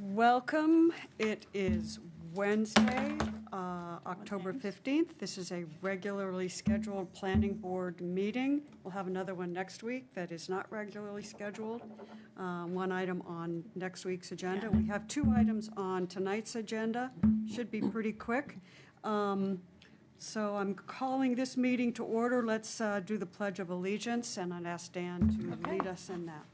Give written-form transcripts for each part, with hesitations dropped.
Welcome. It is Wednesday, October 15th. This is a regularly scheduled planning board meeting. We'll have another one next week that is not regularly scheduled. One item on next week's agenda. We have two items on tonight's agenda. Should be pretty quick. So I'm calling this meeting to order. Let's do the Pledge of Allegiance, and I'd ask Dan to lead us in that.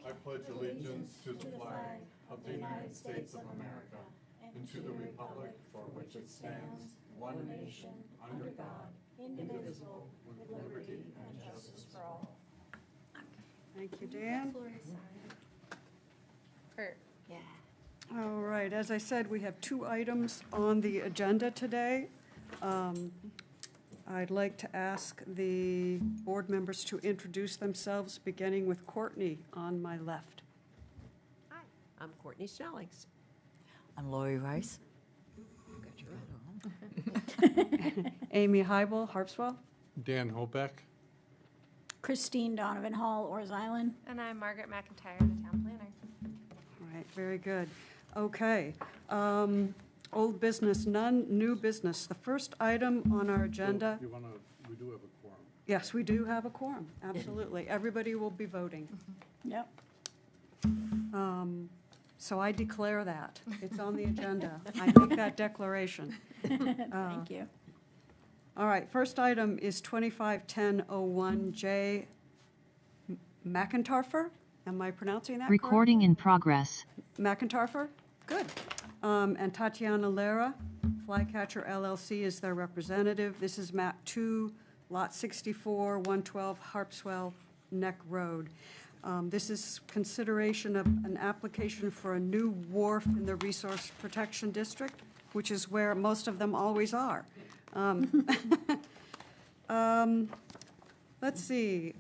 I pledge allegiance to the flag of the United States of America and to the republic for which it stands, one nation, under God, indivisible, with liberty and justice for all. Thank you, Dan. Kurt. Yeah. All right, as I said, we have two items on the agenda today. I'd like to ask the board members to introduce themselves, beginning with Courtney on my left. Hi, I'm Courtney Snellings. I'm Lori Rice. Amy Heibel, Harpswell. Dan Hobeck. Christine Donovan Hall, Oars Island. And I'm Margaret McIntyre, the town planner. All right, very good. Okay. Old business, none, new business. The first item on our agenda. We do have a quorum. Yes, we do have a quorum, absolutely. Everybody will be voting. Yep. So I declare that. It's on the agenda. I make that declaration. Thank you. All right, first item is 251001J McIntarfer. Am I pronouncing that correct? Recording in progress. McIntarfer? Good. And Tatiana Lara, Flycatcher LLC is their representative. This is map 2, lot 64, 112 Harpswell Neck Road. This is consideration of an application for a new wharf in the Resource Protection District, which is where most of them always are. Let's see.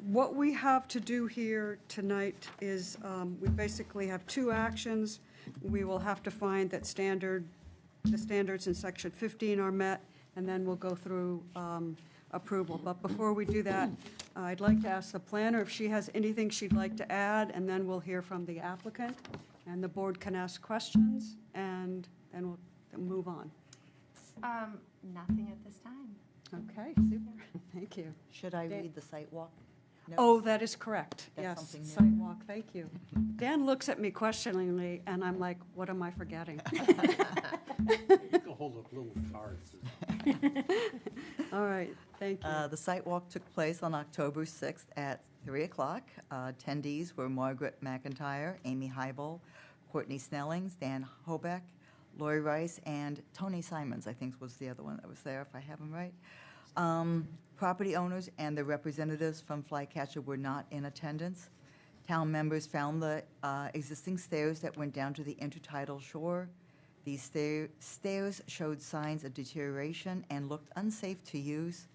What we have to do here tonight is we basically have two actions. We will have to find that the standards in section 15 are met, and then we'll go through approval. But before we do that, I'd like to ask the planner if she has anything she'd like to add, and then we'll hear from the applicant, and the board can ask questions, and then we'll move on. Nothing at this time. Okay, super. Thank you. Should I read the site walk? No? Oh, that is correct. That's Yes, something new. sidewalk, thank you. Dan looks at me questioningly, and I'm like, what am I forgetting? You can hold up little cards. All right, thank you. The site walk took place on October 6th at 3 o'clock. Attendees were Margaret McIntyre, Amy Heibel, Courtney Snellings, Dan Hobeck, Lori Rice, and Tony Simons, I think was the other one that was there, if I have him right. Property owners and their representatives from Flycatcher were not in attendance. Town members found the existing stairs that went down to the intertidal shore. These stairs showed signs of deterioration and looked unsafe to use.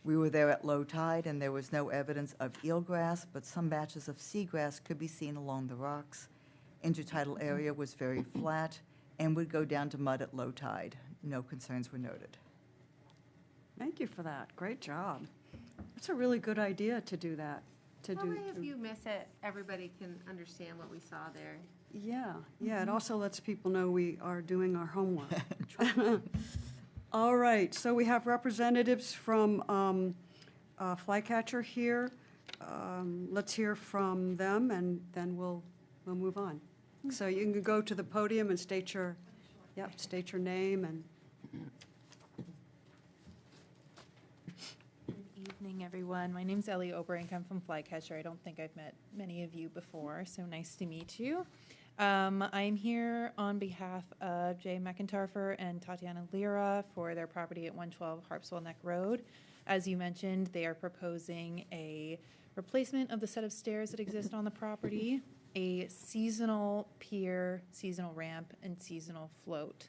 We were there at low tide, and there was no evidence of eelgrass, but some batches of seagrass could be seen along the rocks. Intertidal area was very flat and would go down to mud at low tide. No concerns were noted. Thank you for that. Great job. It's a really good idea to do that. That way if you miss it, everybody can understand what we saw there. Yeah, it also lets people know we are doing our homework. All right, so we have representatives from Flycatcher here. Let's hear from them, and then we'll move on. So you can go to the podium and state your name and. Good evening, everyone. My name's Ellie Oberink. I'm from Flycatcher. I don't think I've met many of you before, so nice to meet you. I'm here on behalf of Jay McIntarfer and Tatiana Lira for their property at 112 Harpswell Neck Road. As you mentioned, they are proposing a replacement of the set of stairs that exist on the property, a seasonal pier, seasonal ramp, and seasonal float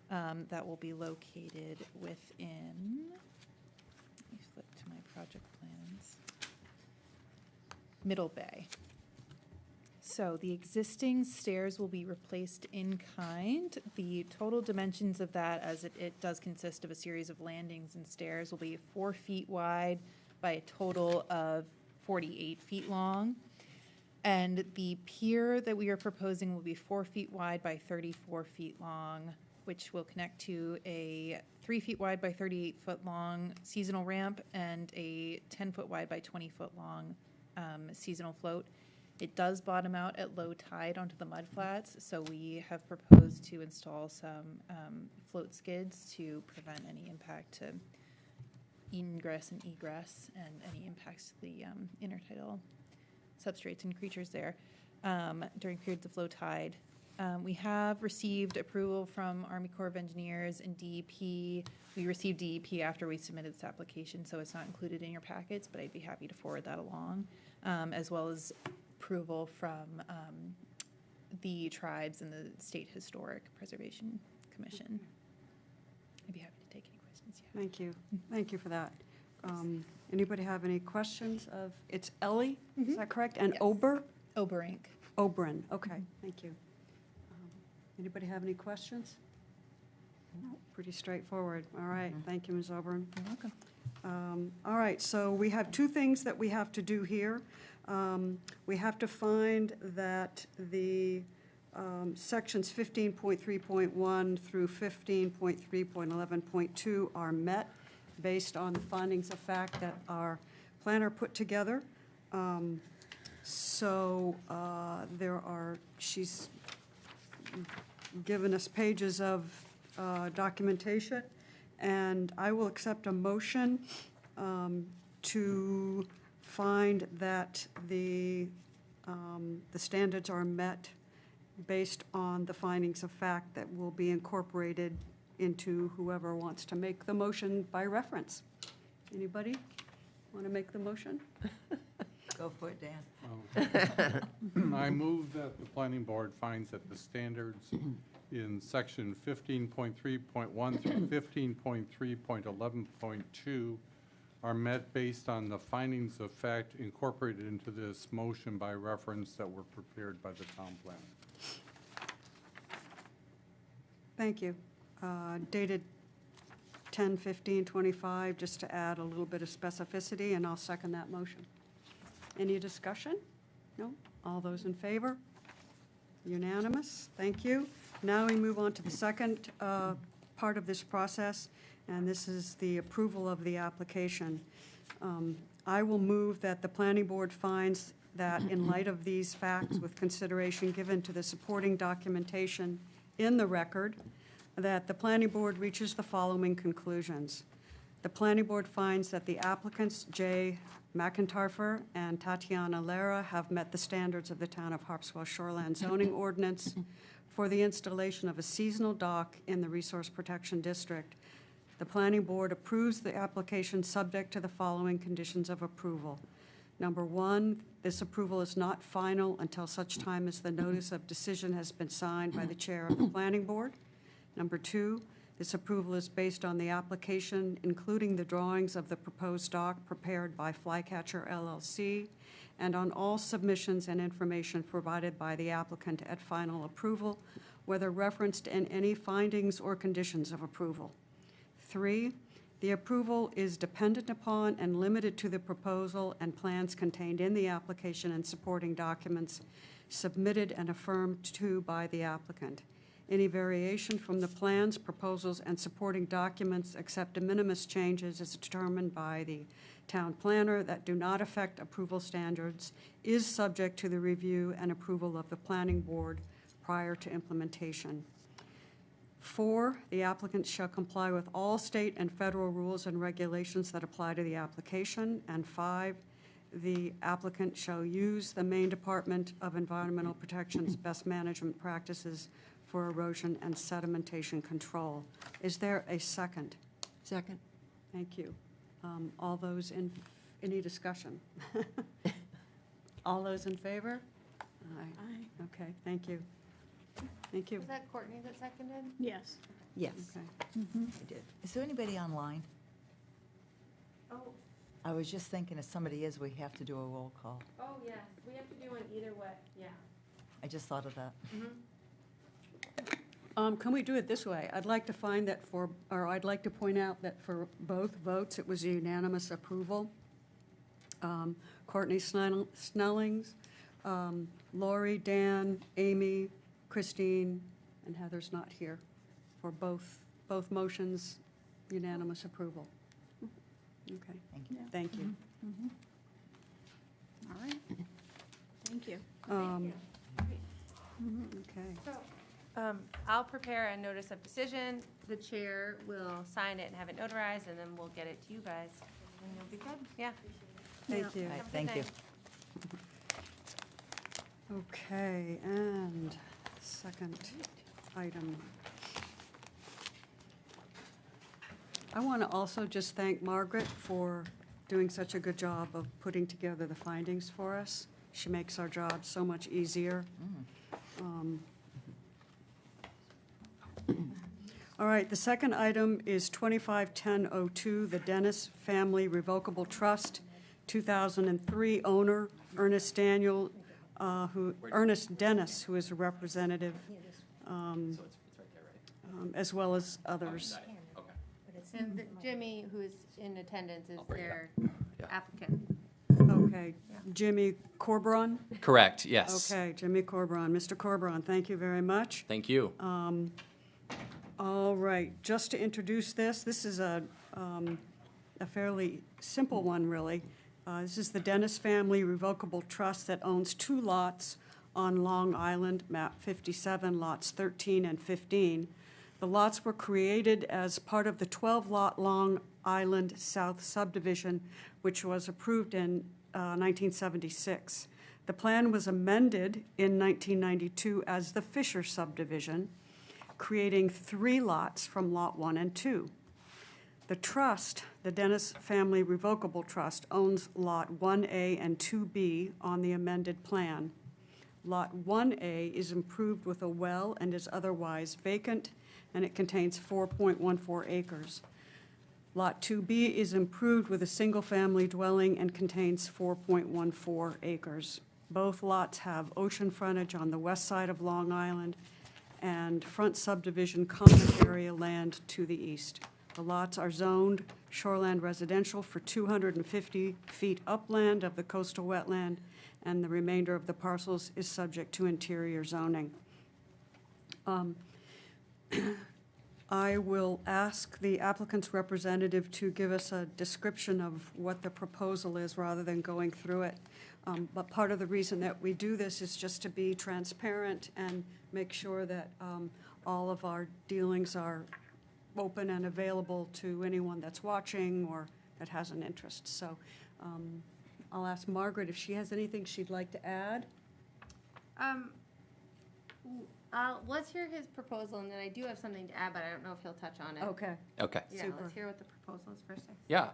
that will be located within, let me flip to my project plans, Middle Bay. So the existing stairs will be replaced in kind. The total dimensions of that, as it does consist of a series of landings and stairs, will be 4 feet wide by a total of 48 feet long. And the pier that we are proposing will be 4 feet wide by 34 feet long, which will connect to a 3 feet wide by 38 foot long seasonal ramp and a 10 foot wide by 20 foot long seasonal float. It does bottom out at low tide onto the mud flats, so we have proposed to install some float skids to prevent any impact to ingress and egress and any impacts to the intertidal substrates and creatures there during periods of low tide. We have received approval from Army Corps of Engineers and DEP. We received DEP after we submitted this application, so it's not included in your packets, but I'd be happy to forward that along, as well as approval from the tribes and the State Historic Preservation Commission. I'd be happy to take any questions. Yeah. Thank you. Thank you for that. Anybody have any questions of, it's Ellie, is that correct? And Yes. Oberink? Oberon, okay, thank you. Anybody have any questions? No. Pretty straightforward. All right, thank you, Ms. Oberon. You're welcome. All right, so we have two things that we have to do here. We have to find that the sections 15.3.1 through 15.3.11.2 are met based on the findings of fact that our planner put together. She's given us pages of documentation, and I will accept a motion to find that the standards are met based on the findings of fact that will be incorporated into whoever wants to make the motion by reference. Anybody want to make the motion? Go for it, Dan. I move that the planning board finds that the standards in section 15.3.1 through 15.3.11.2 are met based on the findings of fact incorporated into this motion by reference that were prepared by the town planner. Thank you. Dated 10/15/25, just to add a little bit of specificity, and I'll second that motion. Any discussion? No? All those in favor? Unanimous. Thank you. Now we move on to the second part of this process, and this is the approval of the application. I will move that the planning board finds that in light of these facts, with consideration given to the supporting documentation in the record, that the planning board reaches the following conclusions. The planning board finds that the applicants, Jay McIntyre and Tatiana Lara, have met the standards of the town of Harpswell Shoreland zoning ordinance for the installation of a seasonal dock in the Resource Protection District. The planning board approves the application subject to the following conditions of approval. Number one, this approval is not final until such time as the notice of decision has been signed by the chair of the planning board. Number two, this approval is based on the application, including the drawings of the proposed dock prepared by Flycatcher LLC, and on all submissions and information provided by the applicant at final approval, whether referenced in any findings or conditions of approval. Three, the approval is dependent upon and limited to the proposal and plans contained in the application and supporting documents submitted and affirmed to by the applicant. Any variation from the plans, proposals, and supporting documents except de minimis changes is determined by the town planner that do not affect approval standards is subject to the review and approval of the planning board prior to implementation. 4, the applicant shall comply with all state and federal rules and regulations that apply to the application. And 5, the applicant shall use the Maine Department of Environmental Protection's best management practices for erosion and sedimentation control. Is there a second? Second. Thank you. All those in, any discussion? All those in favor? Aye. Okay, thank you. Thank you. Was that Courtney that seconded? Yes. Yes, Okay. I did. Is there anybody online? Oh, I was just thinking if somebody is, we have to do a roll call. oh, yes, we have to do one either way, yeah. I just thought of that. Can we do it this way? I'd like to find that I'd like to point out that for both votes, it was a unanimous approval. Courtney Snellings, Lori, Dan, Amy, Christine, and Heather's not here. For both motions, unanimous approval. Okay, Thank you. thank you. All right. Thank you. Okay. So, I'll prepare a notice of decision. The chair will sign it and have it notarized, and then we'll get it to you guys. And you'll be good. Yeah. Thank you. All right, Have a good thank you. night. Okay, and second item. I want to also just thank Margaret for doing such a good job of putting together the findings for us. She makes our job so much easier. All right, the second item is 251002, the Dennis Family Revocable Trust, 2003 owner, Ernest Dennis, who is a representative, as well as others. And Jimmy, who is in attendance, is their applicant. Okay, Jimmy Corbron? Correct, yes. Okay, Jimmy Corbron. Mr. Corbron, thank you very much. Thank you. All right, just to introduce this is a fairly simple one, really. This is the Dennis Family Revocable Trust that owns 2 lots on Long Island, map 57, lots 13 and 15. The lots were created as part of the 12-lot Long Island South subdivision, which was approved in 1976. The plan was amended in 1992 as the Fisher subdivision, creating 3 lots from Lot 1 and 2. The trust, the Dennis Family Revocable Trust, owns Lot 1A and 2B on the amended plan. Lot 1A is improved with a well and is otherwise vacant, and it contains 4.14 acres. Lot 2B is improved with a single-family dwelling and contains 4.14 acres. Both lots have ocean frontage on the west side of Long Island and front subdivision common area land to the east. The lots are zoned shoreland residential for 250 feet upland of the coastal wetland, and the remainder of the parcels is subject to interior zoning. I will ask the applicant's representative to give us a description of what the proposal is rather than going through it. But part of the reason that we do this is just to be transparent and make sure that all of our dealings are open and available to anyone that's watching or that has an interest. So I'll ask Margaret if she has anything she'd like to add. Let's hear his proposal, and then I do have something to add, but I don't know if he'll touch on it. Okay, Okay. Yeah, Super. let's hear what the proposal is first. Yeah.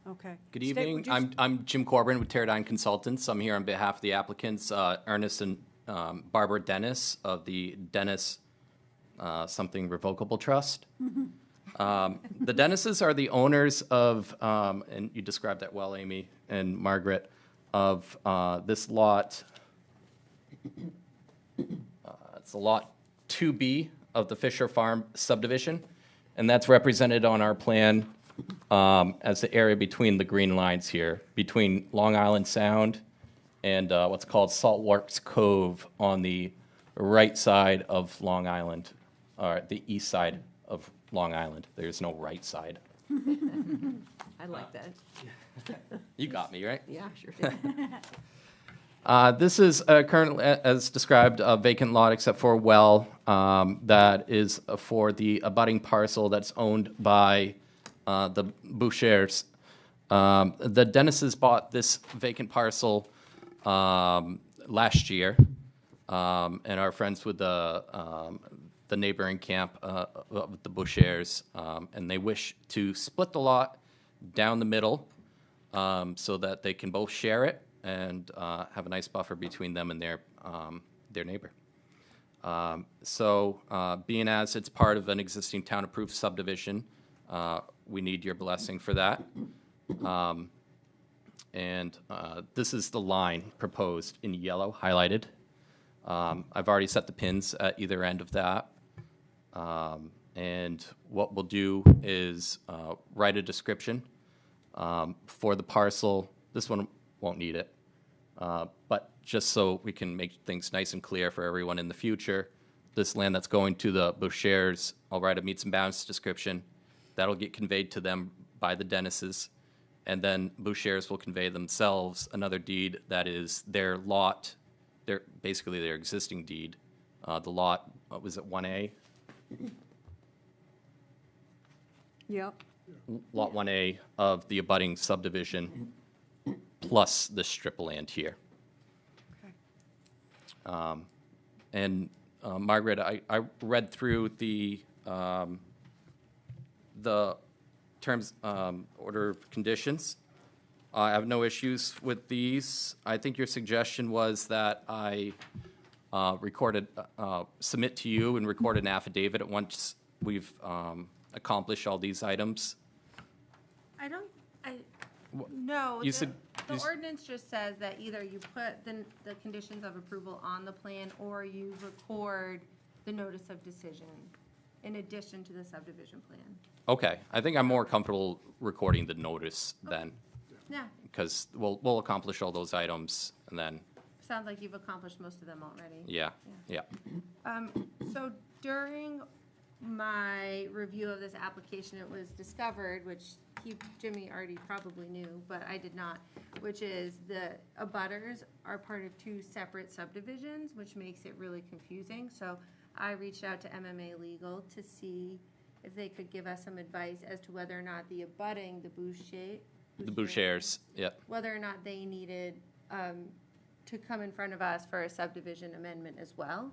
okay. Good State- evening. would you- I'm Jim Corbin with Teradyne Consultants. I'm here on behalf of the applicants, Ernest and Barbara Dennis of the Dennis something Revocable Trust. The Dennises are the owners of, and you described that well, Amy and Margaret, of this lot. It's the lot 2B of the Fisher Farm subdivision, and that's represented on our plan as the area between the green lines here, between Long Island Sound and what's called Saltworks Cove on the right side of Long Island, or the east side of Long Island. There's no right side. I like that. You got me, right? Yeah, sure did. This is currently, as described, a vacant lot except for a well that is for the abutting parcel that's owned by the Bouchers. The Dennises bought this vacant parcel last year and are friends with the neighboring camp of the Bouchers, and they wish to split the lot down the middle so that they can both share it and have a nice buffer between them and their neighbor. Being as it's part of an existing town-approved subdivision, we need your blessing for that. This is the line proposed in yellow, highlighted. I've already set the pins at either end of that. And what we'll do is write a description for the parcel. This one won't need it. But just so we can make things nice and clear for everyone in the future, this land that's going to the Bouchers, I'll write a meets and bounds description. That'll get conveyed to them by the Dennises. And then Bouchers will convey themselves another deed that is their lot, basically their existing deed. The lot, what was it, 1A? Yep. Lot 1A of the abutting subdivision, plus the strip of land here. Okay. And Margaret, I read through the terms, order of conditions. I have no issues with these. I think your suggestion was that I submit to you and record an affidavit at once we've accomplished all these items. No, You the said- the you s- ordinance just says that either you put the conditions of approval on the plan or you record the notice of decision in addition to the subdivision plan. Okay, I think I'm more comfortable recording the notice then, Yeah, because we'll accomplish all those items, and then, sounds like you've accomplished most of them already. yeah. So during my review of this application, it was discovered, which Jimmy already probably knew, but I did not, which is the abutters are part of two separate subdivisions, which makes it really confusing. So I reached out to MMA Legal to see if they could give us some advice as to whether or not the abutting, the Bouchers, yep. whether or not they needed to come in front of us for a subdivision amendment as well.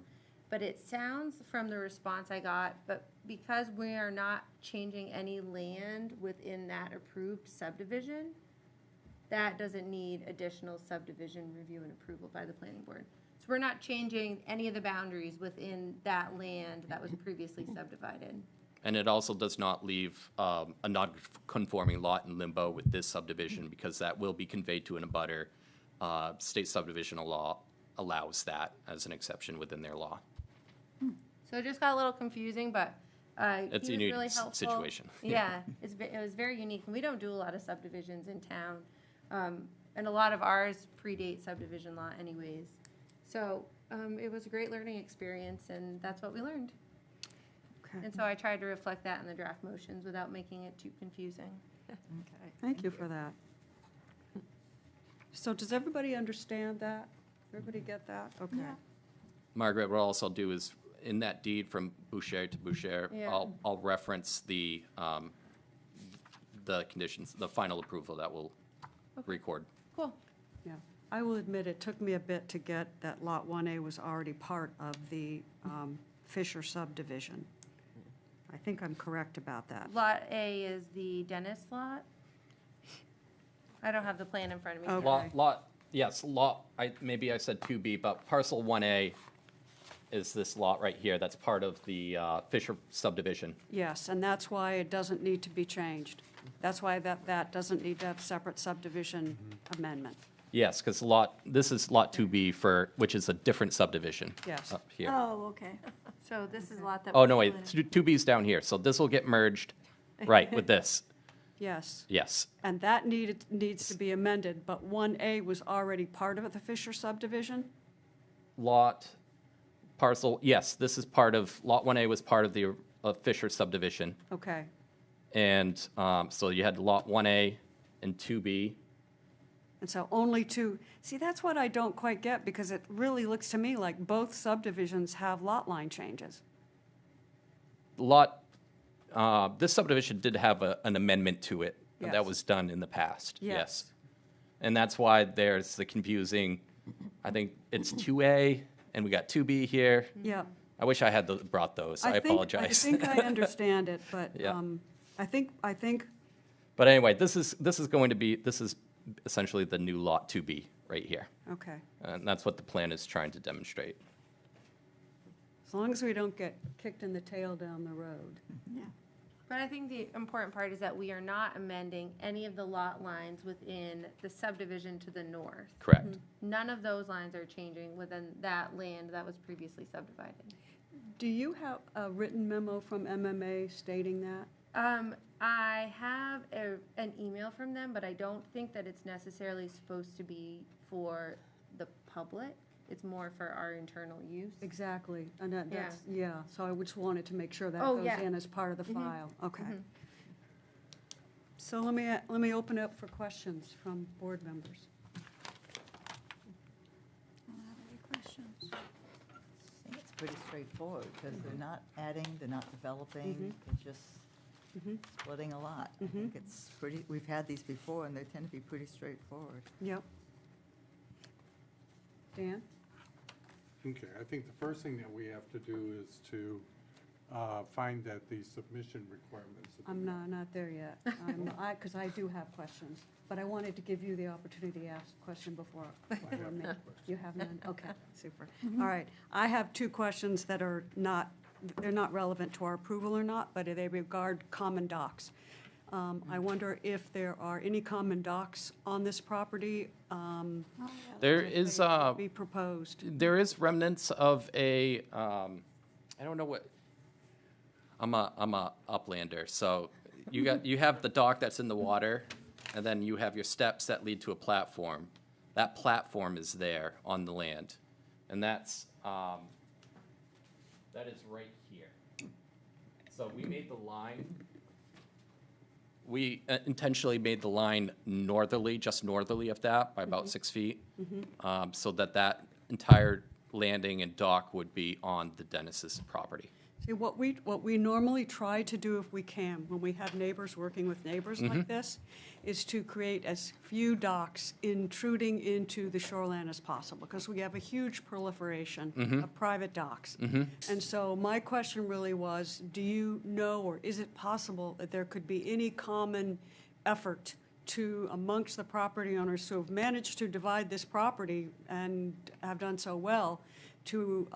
But it sounds from the response I got, but because we are not changing any land within that approved subdivision, that doesn't need additional subdivision review and approval by the planning board. So we're not changing any of the boundaries within that land that was previously subdivided. And it also does not leave a non-conforming lot in limbo with this subdivision, because that will be conveyed to an abutter. State subdivisional law allows that as an exception within their law. So it just got a little confusing, but he It's was a unique really helpful. situation. Yeah, it was very unique, and we don't do a lot of subdivisions in town. And a lot of ours predate subdivision law anyways. So it was a great learning experience, and that's what we learned. Okay. And so I tried to reflect that in the draft motions without making it too confusing. Okay. Thank you for that. So does everybody understand that? Everybody get that? Okay. Yeah. Margaret, what I'll also do is, in that deed from Boucher to Boucher, Yeah. I'll reference the conditions, the final approval that we'll record. Cool. Yeah. I will admit, it took me a bit to get that Lot 1A was already part of the Fisher subdivision. I think I'm correct about that. Lot A is the Dennis lot. I don't have the plan in front of me. Okay. Maybe I said 2B, but parcel 1A is this lot right here. That's part of the Fisher subdivision. Yes, and that's why it doesn't need to be changed. That's why that doesn't need to have separate subdivision amendment. Yes, because this is lot 2B which is a different subdivision. Yes. Up here. Oh, okay. So this is a lot that. Oh, was no, wait, included. 2B's down here, so this will get merged, right, with this. Yes. Yes. And that needs to be amended, but 1A was already part of the Fisher subdivision? Yes, this is part of, Lot 1A was part of the Fisher subdivision. Okay. And so you had Lot 1A and 2B. And so only two, see, that's what I don't quite get, because it really looks to me like both subdivisions have lot line changes. This subdivision did have an amendment to it. Yes. That was done in the past. Yes. And that's why there's the confusing, I think it's 2A, and we got 2B here. Yeah. I wish I had brought those. I apologize. I think I understand it, but Yeah. I think, But anyway, this is essentially the new Lot 2B right here. okay. And that's what the plan is trying to demonstrate. As long as we don't get kicked in the tail down the road. Yeah. But I think the important part is that we are not amending any of the lot lines within the subdivision to the north. Correct. None of those lines are changing within that land that was previously subdivided. Do you have a written memo from MMA stating that? I have an email from them, but I don't think that it's necessarily supposed to be for the public. It's more for our internal use. Exactly, and Yeah. that's, yeah, so I just wanted to make sure that Oh, goes yeah. in as part of the Mhm. file. Okay. Mhm. So let me open up for questions from board members. I don't have any questions. I think it's pretty straightforward, because they're not adding, they're not developing, they're just Mhm. splitting a lot. I think it's pretty, we've had these before, and they tend to be pretty straightforward. Yep. Dan? Okay, I think the first thing that we have to do is to find that the submission requirements. have been I'm not there yet, because I do have questions, but I wanted to give you the opportunity to ask a question before I have me. no questions. You have none? Okay, super. All right, I have two questions that are not, they're not relevant to our approval or not, but they regard common docks. I wonder if there are any common docks on this property Oh, yeah, There that is, may be proposed. there is remnants of a, I don't know what, I'm a uplander, so you have the dock that's in the water, and then you have your steps that lead to a platform. That platform is there on the land, and that is right here. So we made the line, we intentionally made the line northerly, just northerly of that by about 6 feet, so that entire landing and dock would be on the Dennis's property. See, what we normally try to do if we can, when we have neighbors working with neighbors like this, is to create as few docks intruding into the shoreline as possible, because we have a huge proliferation of private docks. And so my question really was, do you know, or is it possible that there could be any common effort to, amongst the property owners who have managed to divide this property and have done so well, to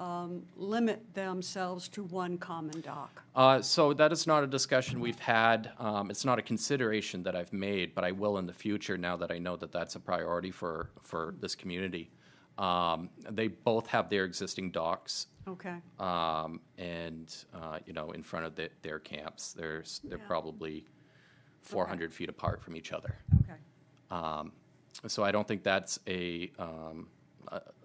limit themselves to one common dock? So that is not a discussion we've had. It's not a consideration that I've made, but I will in the future now that I know that that's a priority for this community. They both have their existing docks, Okay, and in front of their camps. They're Yeah. probably 400 feet apart from each other. okay. So I don't think that's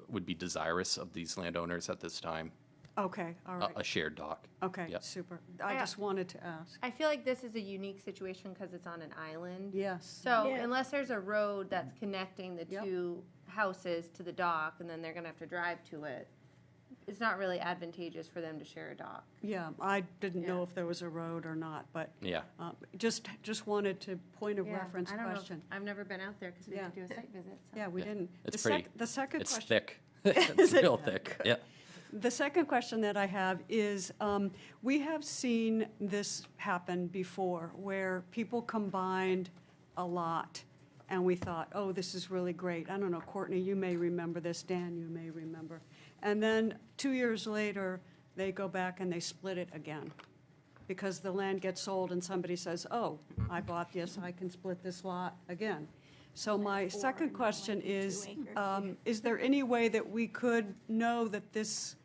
would be desirous of these landowners at this time. Okay, all right. A shared dock. Okay, Yep. super. I Yeah. just wanted to ask. I feel like this is a unique situation because it's on an island. Yes. So Yeah. unless there's a road that's connecting the Yep. two houses to the dock, and then they're gonna have to drive to it, it's not really advantageous for them to share a dock. Yeah, I didn't know Yeah. if there was a road or not, but Yeah. just wanted to point of Yeah, reference I don't know. question. I've never been out there because we Yeah. didn't do a site visit. So. Yeah, we Yeah, didn't. it's The pretty. The second It's question. thick. Is It's it? real thick. Yeah. The second question that I have is, we have seen this happen before, where people combined a lot, and we thought, oh, this is really great. I don't know, Courtney, you may remember this, Dan, you may remember. And then 2 years later, they go back and they split it again, because the land gets sold and somebody says, oh, I bought this, I can split this lot again. So my second question is there any way that we could know that this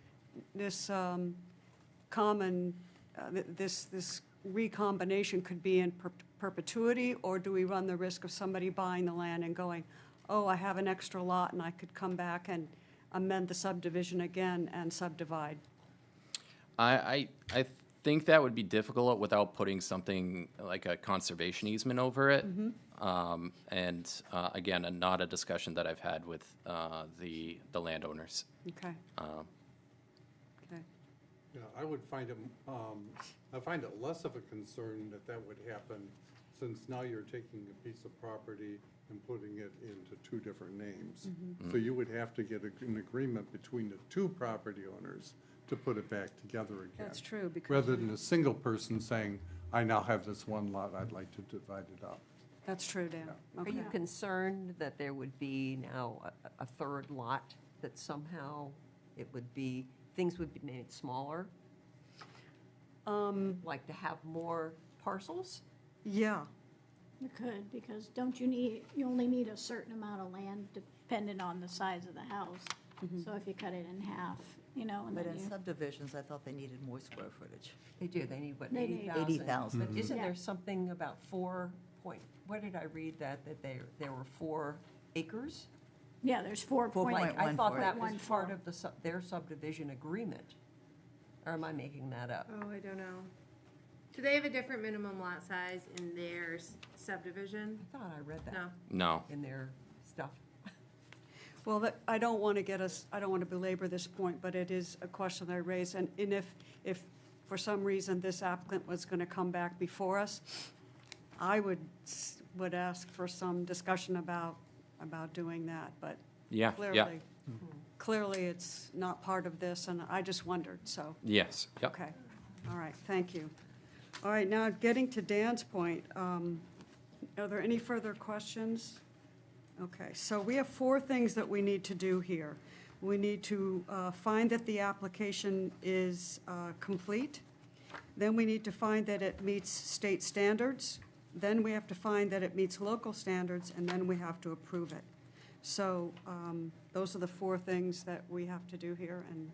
common, this recombination could be in perpetuity, or do we run the risk of somebody buying the land and going, oh, I have an extra lot and I could come back and amend the subdivision again and subdivide? I think that would be difficult without putting something like a conservation easement over it. Again, not a discussion that I've had with the landowners. Okay, okay. Yeah, I would find it less of a concern that would happen, since now you're taking a piece of property and putting it into two different names. So you would have to get an agreement between the two property owners to put it back together again. That's true, because. Rather than a single person saying, I now have this one lot, I'd like to divide it up. That's true, Dan. Are Okay. you concerned that there would be now a third lot, that somehow it would be, things would be made smaller? Like to have more parcels? Yeah, You could, because you only need a certain amount of land depending on the size of the house. So if you cut it in half, and But then in you, subdivisions, I thought they needed more square footage. They do, they need what, They need 80,000? 80,000. But isn't Yeah. there something about what did I read that there were 4 acres? Yeah, there's 4.1. Like, I thought that was 4.14. part of their subdivision agreement. Or am I making that up? Oh, I don't know. Do they have a different minimum lot size in their subdivision? I thought I read that No. No. in their stuff. Well, I don't want to I don't want to belabor this point, but it is a question I raised. And if for some reason this applicant was going to come back before us, I would ask for some discussion about doing that, but Yeah, yeah, clearly it's not part of this, and I just wondered, so, yes, yep. okay. All right, thank you. All right, now getting to Dan's point, are there any further questions? Okay, so we have 4 things that we need to do here. We need to find that the application is complete. Then we need to find that it meets state standards. Then we have to find that it meets local standards, and then we have to approve it. So those are the 4 things that we have to do here, and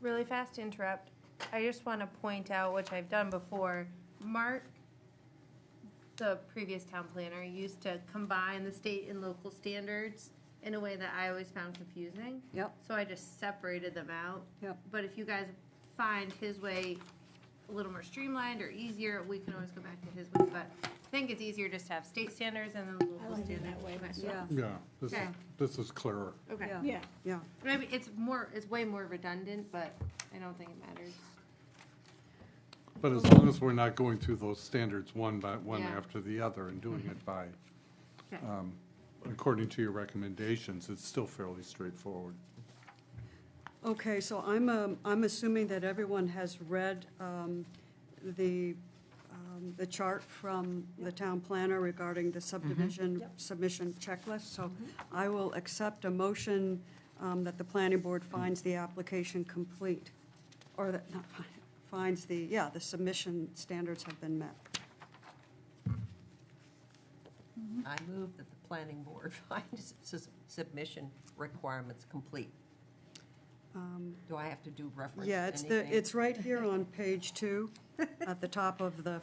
Really fast to interrupt. I just want to point out, which I've done before, Mark, the previous town planner, used to combine the state and local standards in a way that I always found confusing. Yep. So I just separated them out. Yep. But if you guys find his way a little more streamlined or easier, we can always go back to his way. But I think it's easier just to have state standards and then I local like it standards. that way Okay. myself. yeah, Yeah, Okay. this is clearer. Okay. yeah, Yeah, yeah. Maybe it's way more redundant, but I don't think it matters. But as long as we're not going through those standards one by one Yeah. after the other and doing it by, Okay. according to your recommendations, it's still fairly straightforward. Okay, so I'm assuming that everyone has read the chart from the town planner regarding the subdivision submission checklist. So I will accept a motion that the planning board finds the application complete, or that, not finds the submission standards have been met. I move that the planning board finds submission requirements complete. Do I have to do reference to Yeah, anything? it's right here on page 2, at the top of the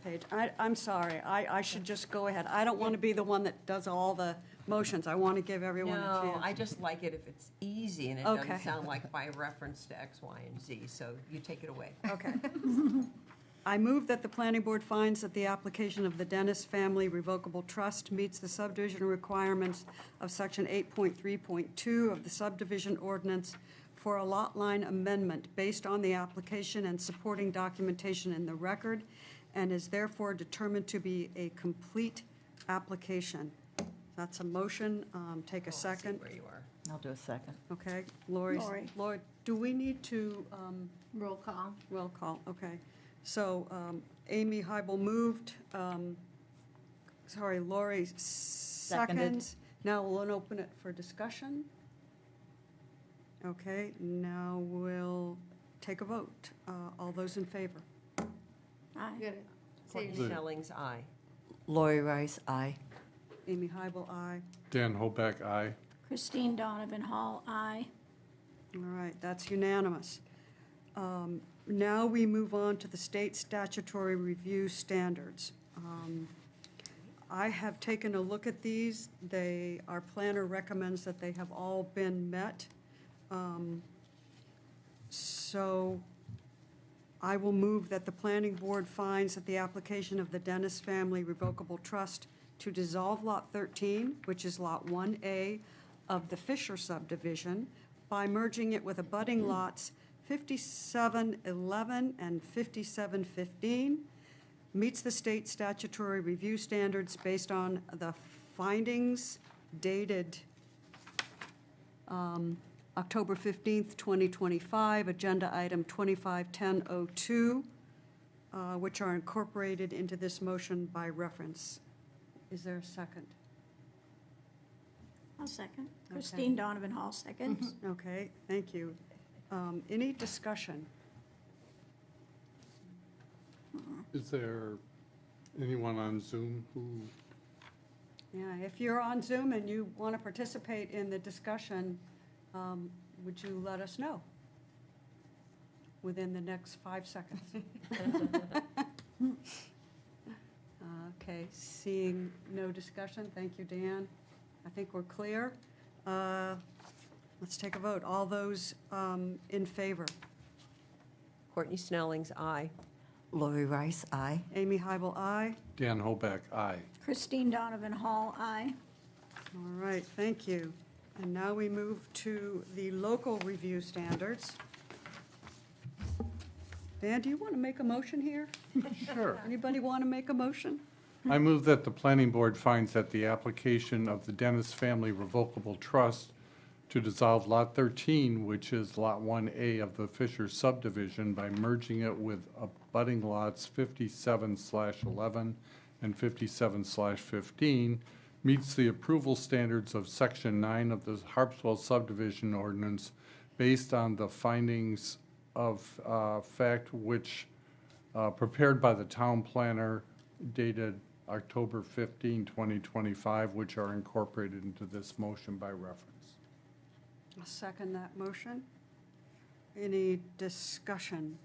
page. I'm sorry, I should just go ahead. I don't want to be the one that does all the motions. I want to give everyone a chance. No, I just like it if it's easy and it Okay. doesn't sound like by reference to X, Y, and Z, so you take it away. Okay. I move that the planning board finds that the application of the Dennis Family Revocable Trust meets the subdivision requirements of section 8.3.2 of the subdivision ordinance for a lot line amendment based on the application and supporting documentation in the record, and is therefore determined to be a complete application. That's a motion. Take a Oh, I see second. where you are. I'll do a second. Okay, Lori, do we need to Roll call. roll call? Okay. So Amy Hybel moved, Lori seconds. Now we'll open it for discussion. Okay, now we'll take a vote. All those in favor? aye. You gotta say your Courtney name. Snelling's aye. Lori Rice, aye. Amy Hybel, aye. Dan Hoback, aye. Christine Donovan Hall, aye. All right, that's unanimous. Now we move on to the state statutory review standards. I have taken a look at these. Our planner recommends that they have all been met. So I will move that the planning board finds that the application of the Dennis Family Revocable Trust to dissolve Lot 13, which is Lot 1A of the Fisher subdivision, by merging it with abutting lots 5711 and 5715, meets the state statutory review standards based on the findings dated October 15th, 2025, agenda item 251002, which are incorporated into this motion by reference. Is there a second? I'll second. Christine Donovan Hall seconds. Okay, thank you. Any discussion? Is there anyone on Zoom who, Yeah, if you're on Zoom and you want to participate in the discussion, would you let us know within the next 5 seconds? Okay, seeing no discussion, thank you, Dan. I think we're clear. Let's take a vote. All those in favor? Courtney Snelling's aye. Lori Rice, aye. Amy Hybel, aye. Dan Hoback, aye. Christine Donovan Hall, aye. All right, thank you. And now we move to the local review standards. Dan, do you want to make a motion here? Sure. Anybody want to make a motion? I move that the planning board finds that the application of the Dennis Family Revocable Trust to dissolve Lot 13, which is Lot 1A of the Fisher subdivision, by merging it with abutting lots 57/11 and 57/15, meets the approval standards of Section 9 of the Harpswell subdivision ordinance based on the findings of fact which prepared by the town planner dated October 15, 2025, which are incorporated into this motion by reference. I'll second that motion. Any discussion?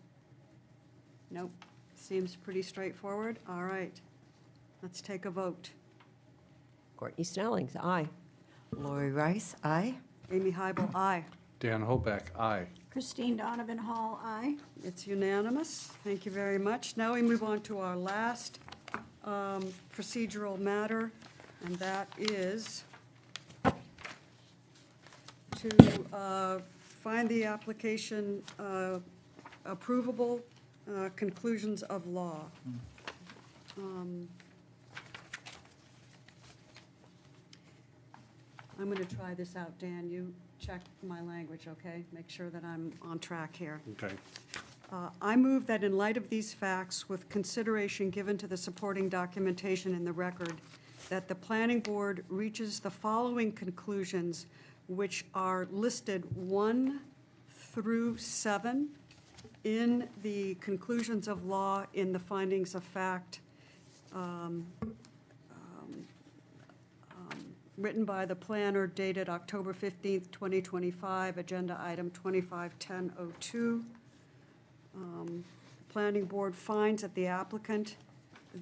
Nope. Seems pretty straightforward. All right. Let's take a vote. Courtney Snelling's aye. Lori Rice, aye. Amy Hybel, aye. Dan Hoback, aye. Christine Donovan Hall, aye. It's unanimous. Thank you very much. Now we move on to our last procedural matter, and that is to find the application approvable conclusions of law. I'm going to try this out, Dan. You check my language, okay? Make sure that I'm on track here. Okay. I move that in light of these facts, with consideration given to the supporting documentation in the record, that the planning board reaches the following conclusions, which are listed 1 through 7 in the conclusions of law in the findings of fact written by the planner dated October 15th, 2025, agenda item 251002. Planning board finds that the applicant,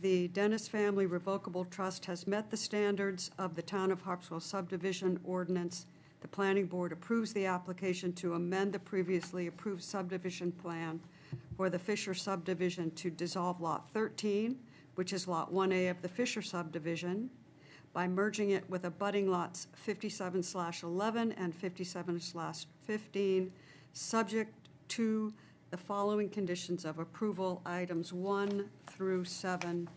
the Dennis Family Revocable Trust, has met the standards of the Town of Harpswell subdivision ordinance. The planning board approves the application to amend the previously approved subdivision plan for the Fisher subdivision to dissolve Lot 13, which is Lot 1A of the Fisher subdivision, by merging it with abutting lots 57/11 and 57/15, subject to the following conditions of approval, items 1 through 7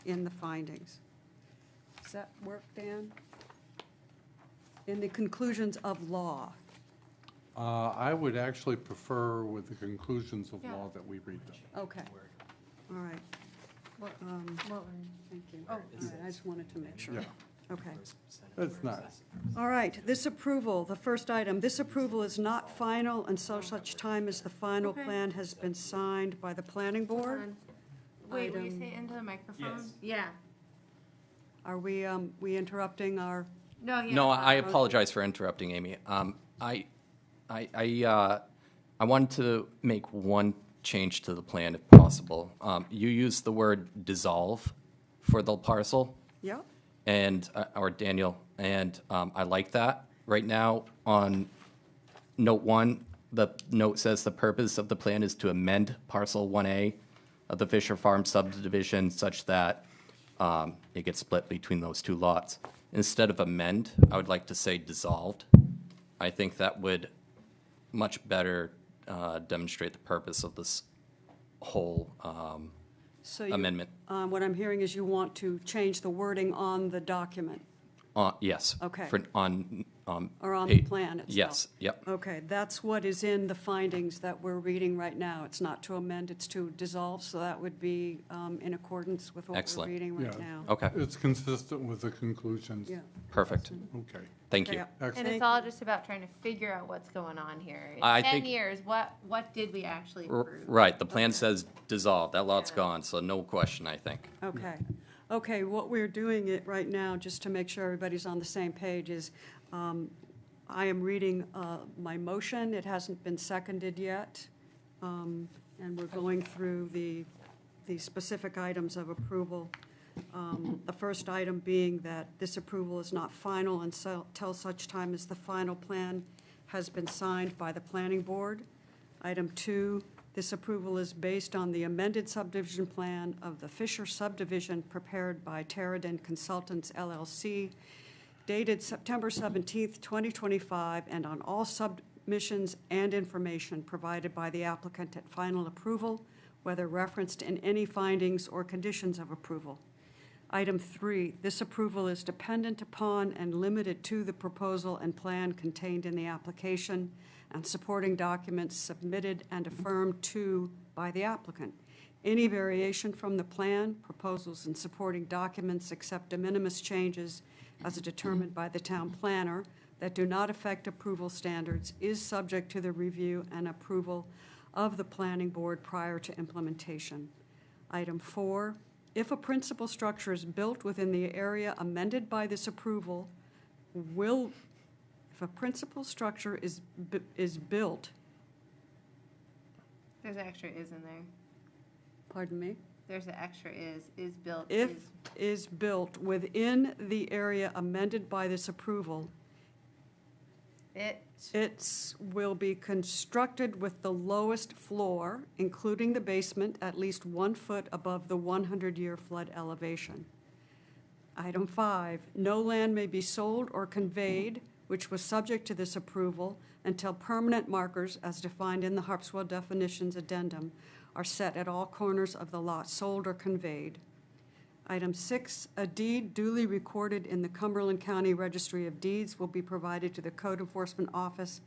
in the findings. Does that work, Dan? In the conclusions of law. I would actually prefer with the conclusions of law that we read them. Okay. All right. Thank you. All right, I just wanted to make sure. Yeah. Okay. It's not. All right, this approval, the first item, this approval is not final until such time as the final Okay. plan has been signed by the planning board. Wait, will you Item- say into the microphone? Yeah. Are we interrupting our, No, yeah. No, I apologize for interrupting, Amy. I wanted to make one change to the plan if possible. You used the word dissolve for the parcel, yeah? and, or Daniel, and I like that. Right now, on note 1, the note says the purpose of the plan is to amend parcel 1A of the Fisher Farm subdivision such that it gets split between those two lots. Instead of amend, I would like to say dissolved. I think that would much better demonstrate the purpose of this whole So you- amendment. What I'm hearing is you want to change the wording on the document, Yes. Okay. On or on the pa- plan itself? Yes, yep. Okay, that's what is in the findings that we're reading right now. It's not to amend, it's to dissolve, so that would be in accordance with what we're Excellent. reading right Yeah. now. Okay, It's consistent with the conclusions. Yeah. perfect. Okay. Thank Okay, you. And Excellent. it's all just about trying to figure out what's going on here. In I 10 think- years, what did we actually approve? Right, the plan Okay. says dissolve, that lot's Yeah. gone, so no question, I think. Okay. Okay, what we're doing it right now, just to make sure everybody's on the same page, is I am reading my motion. It hasn't been seconded yet. And we're going through the specific items of approval. The first item being that this approval is not final until such time as the final plan has been signed by the planning board. Item 2, this approval is based on the amended subdivision plan of the Fisher subdivision prepared by Terradin Consultants LLC, dated September 17th, 2025, and on all submissions and information provided by the applicant at final approval, whether referenced in any findings or conditions of approval. Item 3, this approval is dependent upon and limited to the proposal and plan contained in the application and supporting documents submitted and affirmed to by the applicant. Any variation from the plan, proposals, and supporting documents except de minimis changes as determined by the town planner that do not affect approval standards is subject to the review and approval of the planning board prior to implementation. Item 4, if a principal structure is built within the area amended by this approval, if a principal structure is built, There's an extra is in there. pardon me, There's an extra is built. if is built within the area amended by this approval, it will be constructed with the lowest floor, including the basement, at least 1 foot above the 100-year flood elevation. Item 5, no land may be sold or conveyed, which was subject to this approval, until permanent markers, as defined in the Harpswell definitions addendum, are set at all corners of the lot sold or conveyed. Item 6, a deed duly recorded in the Cumberland County Registry of Deeds will be provided to the Code Enforcement Office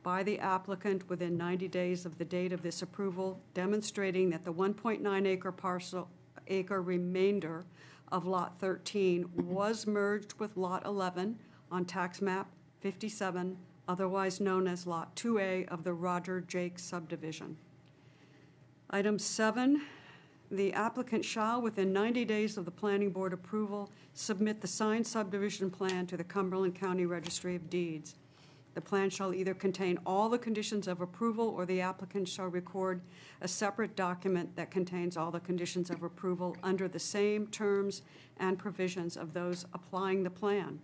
by the applicant within 90 days of the date of this approval, demonstrating that the 1.9 acre remainder of Lot 13 was merged with Lot 11 on tax map 57, otherwise known as Lot 2A of the Roger Jakes subdivision. Item 7, the applicant shall, within 90 days of the planning board approval, submit the signed subdivision plan to the Cumberland County Registry of Deeds. The plan shall either contain all the conditions of approval, or the applicant shall record a separate document that contains all the conditions of approval under the same terms and provisions of those applying the plan.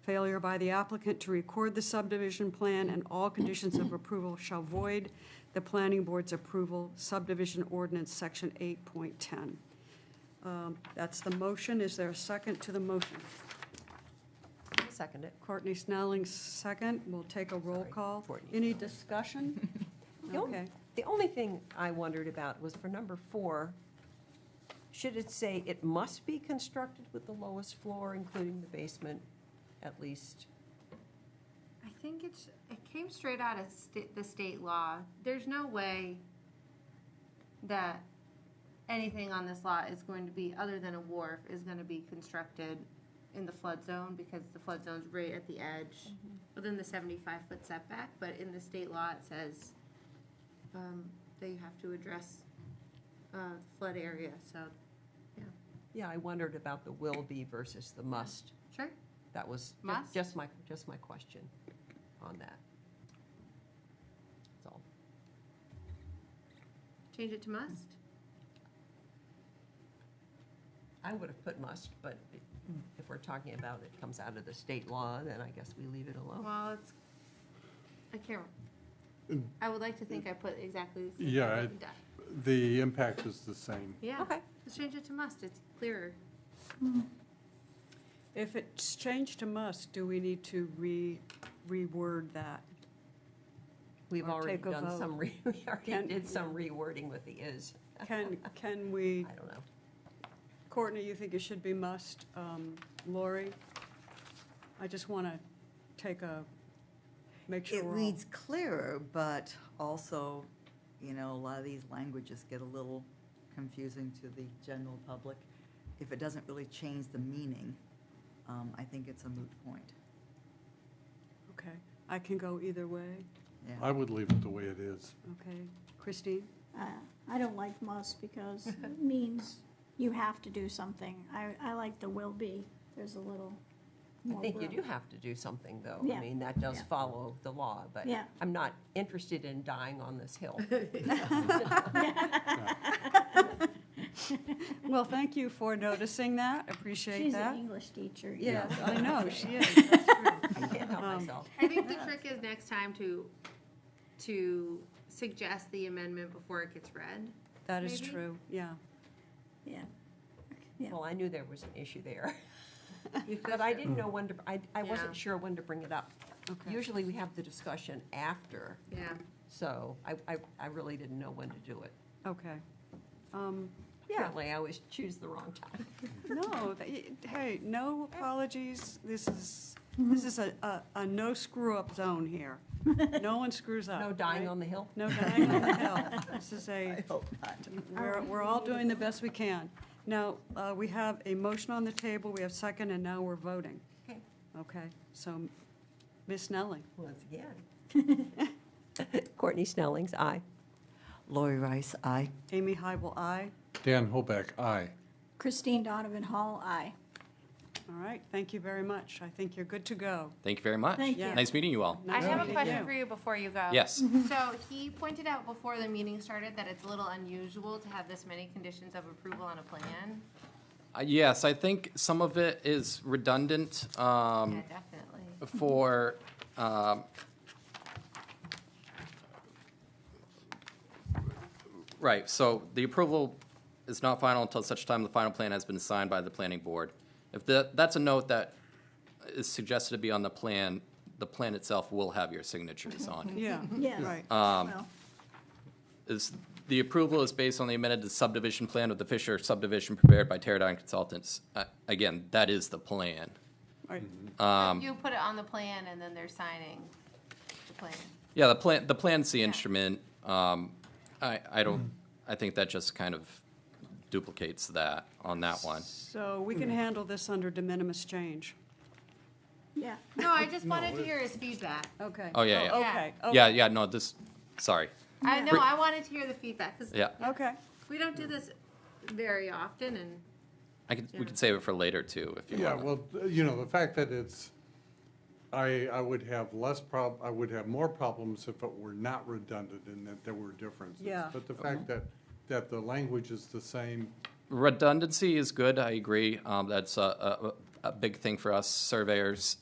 Failure by the applicant to record the subdivision plan and all conditions of approval shall void the planning board's approval, subdivision ordinance, section 8.10. That's the motion. Is there a second to the motion? Second it. Courtney Snelling's second. We'll take a roll Sorry, call. Courtney Any Snelling. discussion? Okay. The only thing I wondered about was for number 4, should it say it must be constructed with the lowest floor, including the basement, at least? I think it came straight out of the state law. There's no way that anything on this lot is going to be, other than a wharf, is going to be constructed in the flood zone, because the flood zone's right at the edge, within the 75-foot setback. But in the state law, it says that you have to address flood area. So, yeah. Yeah, I wondered about the will be versus the must. Sure. That was Must? just my question on that. That's all. Change it to must. I would have put must, but if we're talking about it comes out of the state law, then I guess we leave it alone. Well, I can't. I would like to think I put exactly the same. Yeah, thing. the impact is the same. Yeah. Okay. Let's change it to must. It's clearer. If it's changed to must, do we need to reword that? We've Or already take a done vote. some, we already Can- did some rewording with the is. Can we, I don't know. Courtney, you think it should be must? Lori? I just want to make sure It we're all- reads clearer, but also, a lot of these languages get a little confusing to the general public. If it doesn't really change the meaning, I think it's a moot point. Okay, I can go either way. Yeah. I would leave it the way it is. Okay, Christine? I don't like must because it means you have to do something. I like the will be. There's a little I more think you room. do have to do something, though. I Yeah. mean, that does Yeah. follow the law, but Yeah. I'm not interested in dying on this hill. Well, thank you for noticing that, appreciate She's an that. English teacher. Yeah, I know, she is, that's true. I can't help myself. I think the trick is next time to suggest the amendment before it gets read. That is Maybe? true, yeah. Yeah. Yeah. Well, I knew there was an issue there. But I didn't know when to, I Yeah. wasn't sure when to bring it up. Okay. Usually we have the discussion after, Yeah. so I really didn't know when to do it. Okay. Apparently, I always choose the wrong time. No, hey, no apologies. This is a no screw-up zone here. No one screws up. No dying right? on the hill? No dying on the hill. This is I hope not. we're all doing the best we can. Now, we have a motion on the table, we have second, and now we're voting. Okay. Okay, so, Ms. Snelling? Once again. Courtney Snelling's aye. Lori Rice, aye. Amy Hybel, aye. Dan Hoback, aye. Christine Donovan Hall, aye. All right, thank you very much. I think you're good to go. Thank you very much. Thank you. Nice meeting you all. I Nice have a meeting question you. for you before you go. Yes. So he pointed out before the meeting started that it's a little unusual to have this many conditions of approval on a plan. Yes, I think some of it is redundant. Yeah, definitely. For, right, so the approval is not final until such time the final plan has been signed by the planning board. If that's a note that is suggested to be on the plan itself will have your signatures on it. Yeah, Yes. right. Well, The approval is based on the amended subdivision plan of the Fisher subdivision prepared by Teradyne Consultants. Again, that is the plan. Right. You put it on the plan and then they're signing the plan. Yeah, the plan's the Yeah. instrument. I think that just kind of duplicates that on that one. So we can handle this under de minimis change. yeah. No, I just wanted to hear his feedback. Okay. Oh, yeah, yeah. Okay. Yeah, no, sorry. I know, I wanted to hear the feedback, because Yeah, Okay. we don't do this very often, and we could save it for later too, if you Yeah, want. well, the fact that it's, I would have I would have more problems if it were not redundant and that there were differences. Yeah. But the fact that the language is the same, Redundancy is good, I agree. That's a big thing for us surveyors.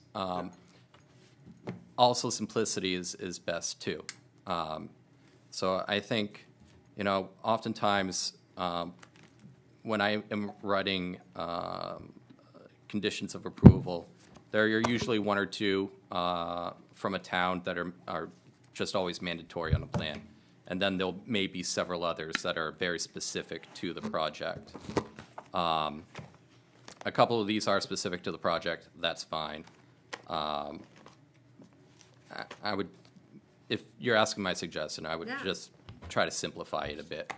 Also, simplicity is best too. So I think, oftentimes, when I am writing conditions of approval, there are usually one or two from a town that are just always mandatory on a plan. And then there'll may be several others that are very specific to the project. A couple of these are specific to the project, that's fine. I would, if you're asking my suggestion, I would Yeah. just try to simplify it a bit.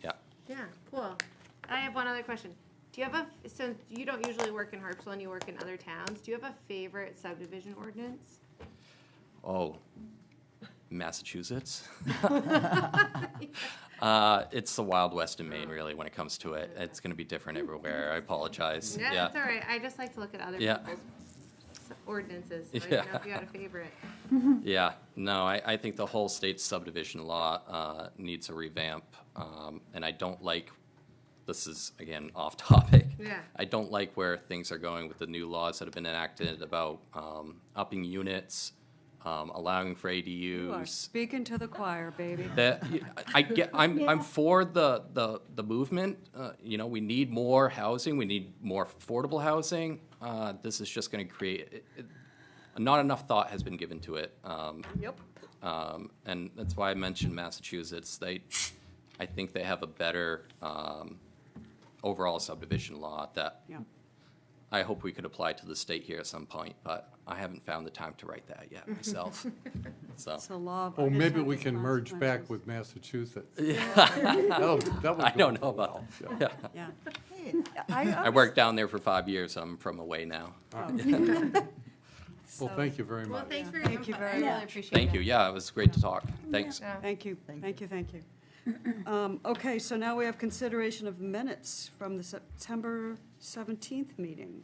Yeah. yeah, cool. I have one other question. Do you have since you don't usually work in Harpswell and you work in other towns, do you have a favorite subdivision ordinance? Oh, Massachusetts? It's the Wild West in Maine, really, when it comes to it. It's going to be different everywhere. I apologize. Yeah, that's all right. I just like to look at other Yeah. people's ordinances. So I Yeah. didn't know if you had a favorite. Yeah, no, I think the whole state subdivision law needs a revamp. And I don't like, this is, again, off topic. Yeah. I don't like where things are going with the new laws that have been enacted about upping units, allowing for You are ADUs. speaking to the choir, baby. That I'm for the movement. We need more housing. We need more affordable housing. This is just going to create. Not enough thought has been given to it. Yep. And that's why I mentioned Massachusetts. I think they have a better overall subdivision law that Yeah. I hope we could apply to the state here at some point, but I haven't found the time to write that yet myself. So. It's a law of oh, maybe we unintended can merge back consequences. with Massachusetts. That would I go don't know well, about yeah. Yeah. Hey, I worked down there for 5 years. I'm from away now. Well, thank you very Well, much. thanks for your Thank you input. very I really much. appreciate it. Thank you. Yeah, it was great to talk. Thanks. Yeah. Thank you, Thank you. thank you. Okay, so now we have consideration of minutes from the September 17th meeting.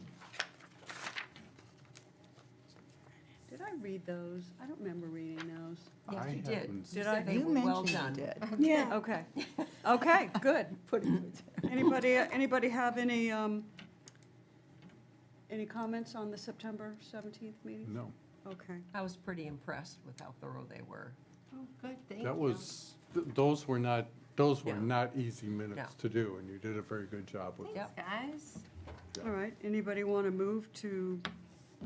Did I read those? I don't remember reading those. Yes, I you did. haven't- You Did I? said they You were well mentioned you done. did. Yeah. Okay, okay, good. Anybody have any comments on the September 17th meeting? No, Okay. I was pretty impressed with how thorough they were. Oh, good, thank you. that was, those were not easy No. minutes to do, and you did a very good job with Thanks, them. guys. All right, anybody want to move to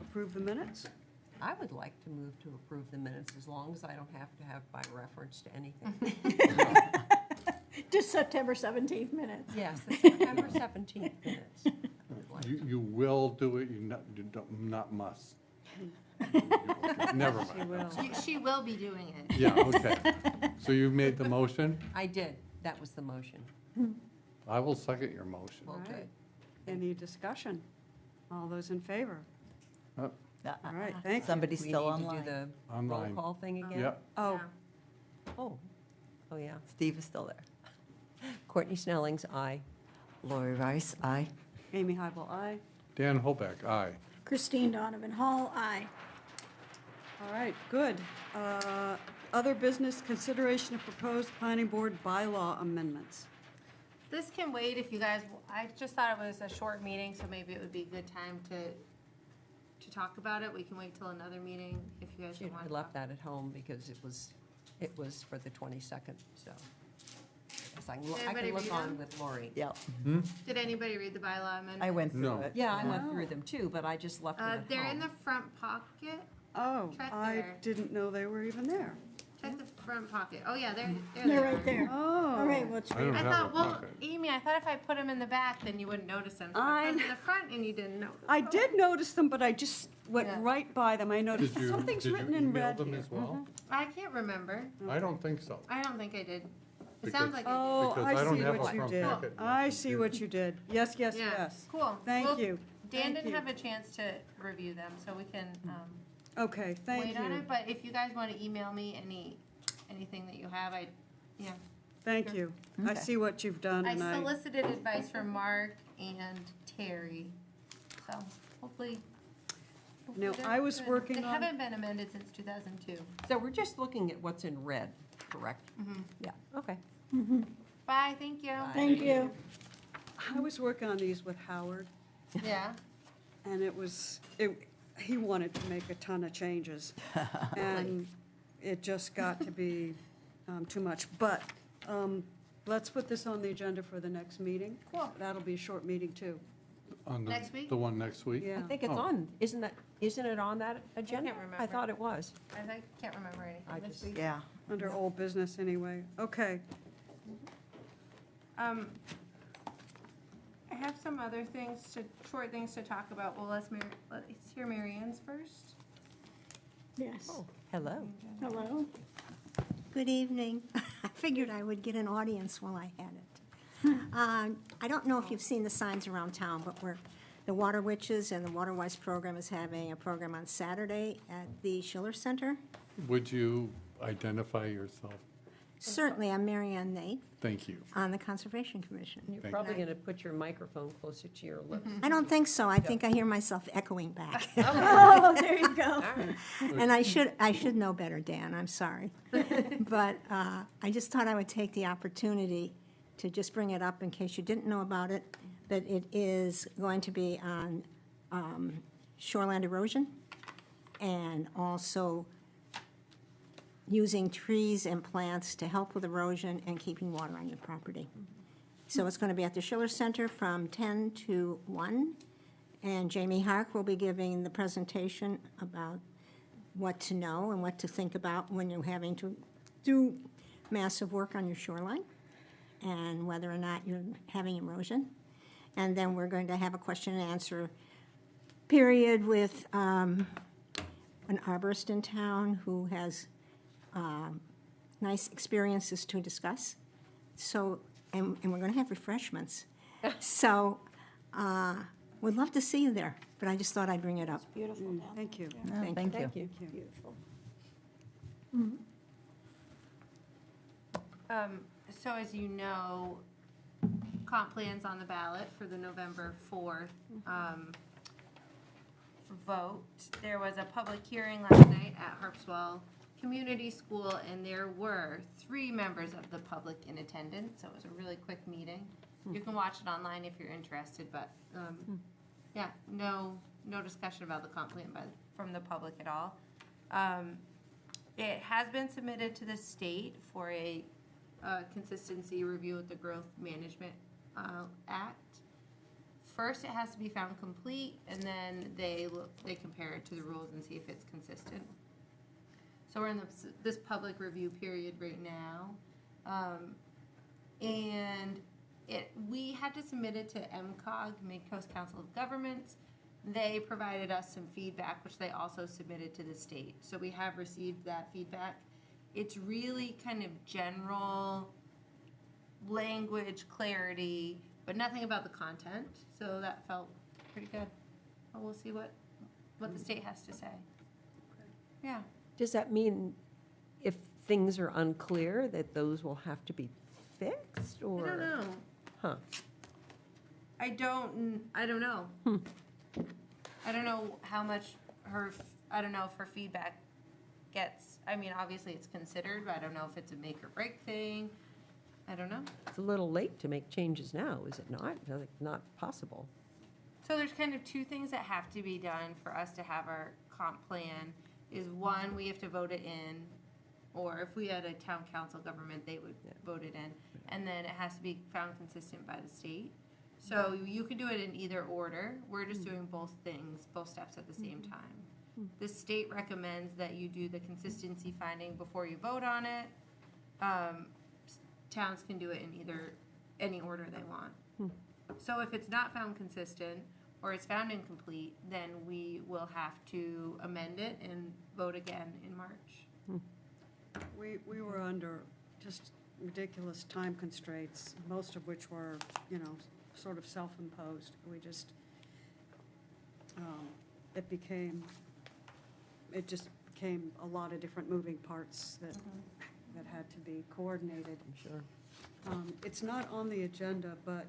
approve the minutes? I would like to move to approve the minutes as long as I don't have to have by reference to anything. Just September 17th minutes. Yes, the September 17th minutes. I would like to. You will do it, you not must. Never She mind. will. She will be doing it. Yeah, okay. So you made the motion? I did, that was the motion. I will second your motion. Well, All right. good. Any discussion? All those in favor? Uh, All right, thank you. Somebody's We still need to online. do the roll Online. call thing again? Yep, Oh, Yeah. Oh, yeah. Steve is still there. Courtney Snelling's aye. Lori Rice, aye. Amy Hybel, aye. Dan Hoback, aye. Christine Donovan Hall, aye. All right, good. Other business, consideration of proposed planning board bylaw amendments. This can wait if you guys, I just thought it was a short meeting, so maybe it would be a good time to talk about it. We can wait till another meeting if you guys She don't want I to. left that at home because it was for the 22nd, so. I can look- I Anybody can look read on them? with Lori. Yep, Did anybody read the bylaw amendment? I went through No. it. Yeah, I went Oh. through them too, but I just left them at home. They're in the front pocket. Oh, Check I there. didn't know they were even there. Check the front pocket. Oh, yeah, there They're they right are. there. Oh. All right, let's I read. don't I have thought, a well, pocket. Amy, I thought if I put them in the back, then you wouldn't notice them. So I put them in the front and you didn't notice. I did notice them, but I just went Yeah. right by them. I noticed Did you something's written in email red them here. as well? I can't remember. I don't think so. I don't think I did. It Because- sounds like I Oh, Because I I don't see have a what you front did. packet. I see what you did. Yes, yes, did. Yeah, yes. cool. Thank Well, you. Dan Thank didn't you. have a chance to review them, so we can Okay, thank wait on you. it. But if you guys want to email me anything that you have, yeah. Thank you. I Okay. see what you've done I and I, solicited advice from Mark and Terry, so hopefully. Now, they're I was good. working They on- haven't been amended since 2002. So we're just looking at what's in red, correct? Yeah, okay. Bye, thank you. Thank you. I was working on these with Howard Yeah. and he wanted to make a ton of changes. And it just got to be too much. But let's put this on the agenda for the next meeting. Cool. That'll be a short meeting too. On the- Next week? The one next week? Yeah. I think it's Oh. on, isn't it on that agenda? remember. I thought it was. I can't remember I anything this just- week. Yeah. Under old business anyway. Okay. I have some other short things to talk about. Well, let's hear Mary Ann's first. Yes. Oh, hello. Hello. Good evening. I figured I would get an audience while I had it. I don't know if you've seen the signs around town, but the Water Witches and the Water Wise program is having a program on Saturday at the Schiller Center. Would you identify yourself? Certainly, I'm Mary Ann Nate Thank you. on the Conservation Commission. You're Thank probably you. going to put your microphone closer to your lips. I don't think so. I think I hear myself echoing back. Oh, there you go. All right. And I should know better, Dan, I'm sorry. But I just thought I would take the opportunity to just bring it up in case you didn't know about it, that it is going to be on shoreland erosion and also using trees and plants to help with erosion and keeping water on your property. So it's going to be at the Schiller Center from 10 to 1. And Jamie Hark will be giving the presentation about what to know and what to think about when you're having to do massive work on your shoreline and whether or not you're having erosion. And then we're going to have a question and answer period with an arborist in town who has nice experiences to discuss. So, and we're going to have refreshments. So, we'd love to see you there, but I just thought I'd bring it up. Beautiful down Thank you. No, Thank Thank you. Thank you. Thank you. Beautiful. So as you know, comp plan's on the ballot for the November 4th vote. There was a public hearing last night at Harpswell Community School, and there were 3 members of the public in attendance, so it was a really quick meeting. You can watch it online if you're interested, but, yeah, no discussion about the comp plan from the public at all. It has been submitted to the state for a consistency review with the Growth Management Act. First, it has to be found complete, and then they compare it to the rules and see if it's consistent. So we're in this public review period right now, and we had to submit it to MCOG, Mid-Coast Council of Governments. They provided us some feedback, which they also submitted to the state. So we have received that feedback. It's really kind of general language clarity, but nothing about the content. So that felt pretty good. But we'll see what the state has to say. Yeah. Does that mean if things are unclear, that those will have to be fixed, or? I don't know. Huh. I don't know. I don't know how much I don't know if her feedback gets, I mean, obviously it's considered, but I don't know if it's a make or break thing. I don't know. It's a little late to make changes now, is it not? Like, not possible. So there's kind of 2 things that have to be done for us to have our comp plan. Is 1, we have to vote it in, or if we had a town council government, they would vote it in. And then it has to be found consistent by the state. So you can do it in either order. We're just doing both things, both steps at the same time. The state recommends that you do the consistency finding before you vote on it. Towns can do it in any order they want. So if it's not found consistent, or it's found incomplete, then we will have to amend it and vote again in March. We were under just ridiculous time constraints, most of which were, sort of self-imposed. We just, it just became a lot of different moving parts that had to be coordinated. I'm sure. It's not on the agenda, but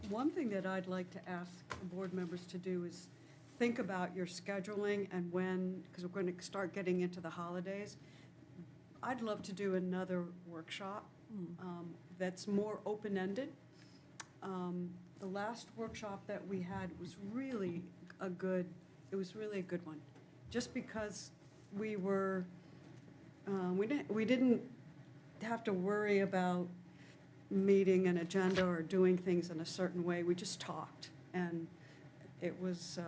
one thing that I'd like to ask board members to do is think about your scheduling and when, because we're going to start getting into the holidays. I'd love to do another workshop that's more open-ended. The last workshop that we had was really a good one, just because we were, we didn't have to worry about meeting an agenda or doing things in a certain way. We just talked, and it was